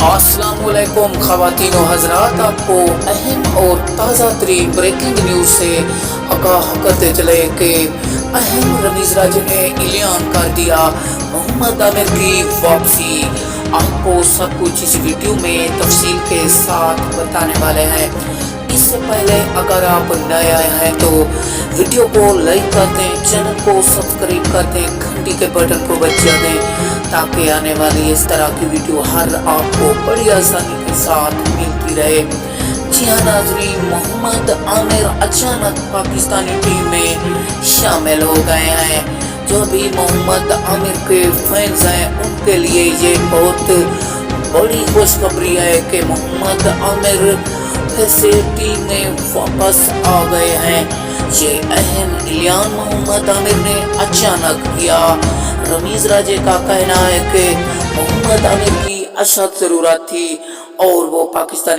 अस्सलाम वालेकुम ख़वातीन व हज़रात, आपको अहम और ताज़ा तरीन ब्रेकिंग न्यूज़ से आगाह करते चले कि अहम रमीज़ राजे ने ऐलान कर दिया मोहम्मद आमिर की वापसी। आपको सब कुछ इस वीडियो में तफसील के साथ बताने वाले हैं। इससे पहले अगर आप नए आए हैं तो वीडियो को लाइक कर दें, चैनल को सब्सक्राइब कर दें, घंटी के बटन को बजा दें ताकि आने वाली इस तरह की वीडियो हर आपको बड़ी आसानी के साथ मिलती रहे। जी हाँ नाज़रीन, मोहम्मद आमिर अचानक पाकिस्तानी टीम में शामिल हो गए हैं। जो भी मोहम्मद आमिर के फैंस हैं उनके लिए ये बहुत बड़ी खुशखबरी है कि मोहम्मद आमिर से टीम में वापस आ गए हैं। ये अहम ऐलान मोहम्मद आमिर ने अचानक किया। रमीज़ राजे का कहना है कि मोहम्मद आमिर की अशद ज़रूरत थी और वो पाकिस्तानी